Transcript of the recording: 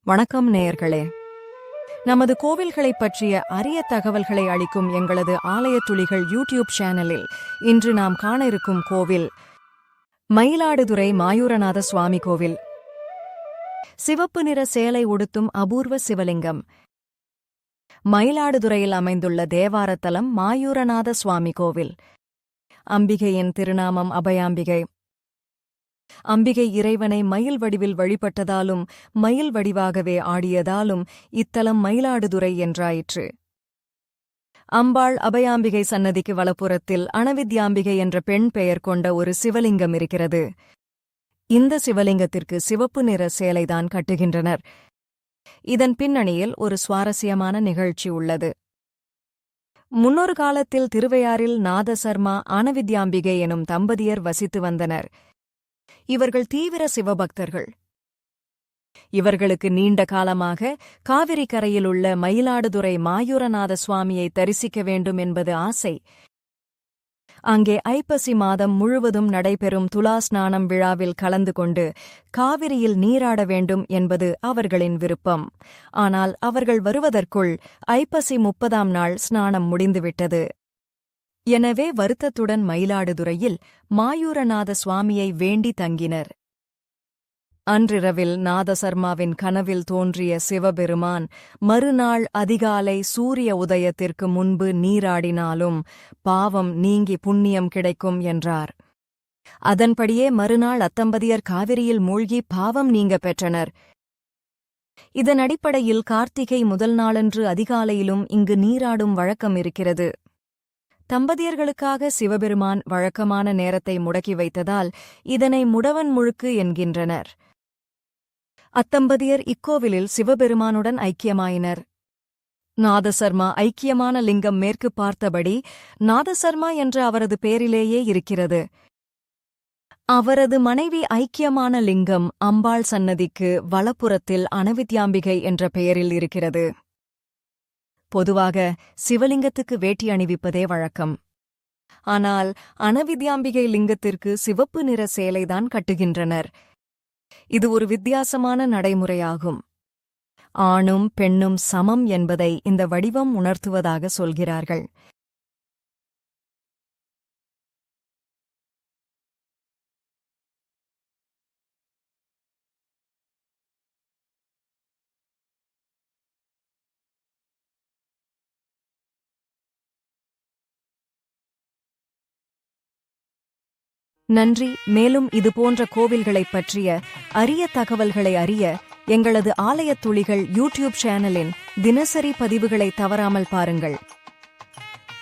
வணக்கம் நேயர்களே. நமது கோவில்களைப் பற்றிய அரிய தகவல்களை அளிக்கும் எங்களது ஆலய துளிகள் யூடியூப் சேனலில் இன்று நாம் காண இருக்கும் கோவில் மயிலாடுதுறை மாயூரநாத சுவாமி கோவில். சிவப்பு நிற சேலை உடுத்தும் அபூர்வ சிவலிங்கம். மயிலாடுதுறையில் அமைந்துள்ள தேவாரத்தலம் மாயூரநாத சுவாமி கோவில். அம்பிகையின் திருநாமம் அபயாம்பிகை. அம்பிகை இறைவனை மயில் வடிவில் வழிபட்டதாலும் மயில் வடிவாகவே ஆடியதாலும் இத்தலம் மயிலாடுதுறை என்றாயிற்று. அம்பாள் அபயாம்பிகை சன்னதிக்கு வலப்புறத்தில் அணவித்யாம்பிகை என்ற பெண் பெயர் கொண்ட ஒரு சிவலிங்கம் இருக்கிறது. இந்த சிவலிங்கத்திற்கு சிவப்பு நிற சேலைதான் கட்டுகின்றனர். இதன் பின்னணியில் ஒரு சுவாரஸ்யமான நிகழ்ச்சி உள்ளது. முன்னொரு காலத்தில் திருவையாறில் நாதசர்மா அணவித்யாம்பிகை எனும் தம்பதியர் வசித்து வந்தனர். இவர்கள் தீவிர சிவபக்தர்கள். இவர்களுக்கு நீண்ட காலமாக காவிரி கரையில் உள்ள மயிலாடுதுறை மாயூரநாத சுவாமியை தரிசிக்க வேண்டும் என்பது ஆசை. அங்கே ஐப்பசி மாதம் முழுவதும் நடைபெறும் துலா ஸ்நானம் விழாவில் கலந்து கொண்டு காவிரியில் நீராட வேண்டும் என்பது அவர்களின் விருப்பம். ஆனால் அவர்கள் வருவதற்குள் ஐப்பசி 30ஆம் நாள் ஸ்நானம் முடிந்துவிட்டது. எனவே வருத்தத்துடன் மயிலாடுதுறையில் மாயூரநாத சுவாமியை வேண்டி தங்கினர். அன்றிரவில் நாதசர்மாவின் கனவில் தோன்றிய சிவபெருமான் மறுநாள் அதிகாலை சூரிய உதயத்திற்கு முன்பு நீராடினாலும் பாவம் நீங்கி புண்ணியம் கிடைக்கும் என்றார். அதன்படியே மறுநாள் அத்தம்பதியர் காவிரியில் மூழ்கி பாவம் நீங்க பெற்றனர். இதன் அடிப்படையில் கார்த்திகை முதல் நாளன்று அதிகாலையிலும் இங்கு நீராடும் வழக்கம் இருக்கிறது. தம்பதியர்களுக்காக சிவபெருமான் வழக்கமான நேரத்தை முடக்கி வைத்ததால் இதனை முடவன் முழுக்கு என்கின்றனர். அத்தம்பதியர் இக்கோவிலில் சிவபெருமானுடன் ஐக்கியமாயினர். நாதசர்மா ஐக்கியமான லிங்கம் மேற்கு பார்த்தபடி நாதசர்மா என்ற அவரது பேரிலேயே இருக்கிறது. அவரது மனைவி ஐக்கியமான லிங்கம் அம்பாள் சன்னதிக்கு வலப்புறத்தில் அணவித்யாம்பிகை என்ற பெயரில் இருக்கிறது. பொதுவாக சிவலிங்கத்துக்கு வேட்டி அணிவிப்பதே வழக்கம். ஆனால் அணவித்யாம்பிகை லிங்கத்திற்கு சிவப்பு நிற சேலைதான் கட்டுகின்றனர். இது ஒரு வித்தியாசமான நடைமுறையாகும். ஆணும் பெண்ணும் சமம் என்பதை இந்த வடிவம் உணர்த்துவதாக சொல்கிறார்கள். நன்றி. மேலும் இதுபோன்ற கோவில்களைப் பற்றிய அரிய தகவல்களை அறிய எங்களது ஆலயத் துளிகள் யூடியூப் சேனலின் தினசரி பதிவுகளை தவறாமல் பாருங்கள்.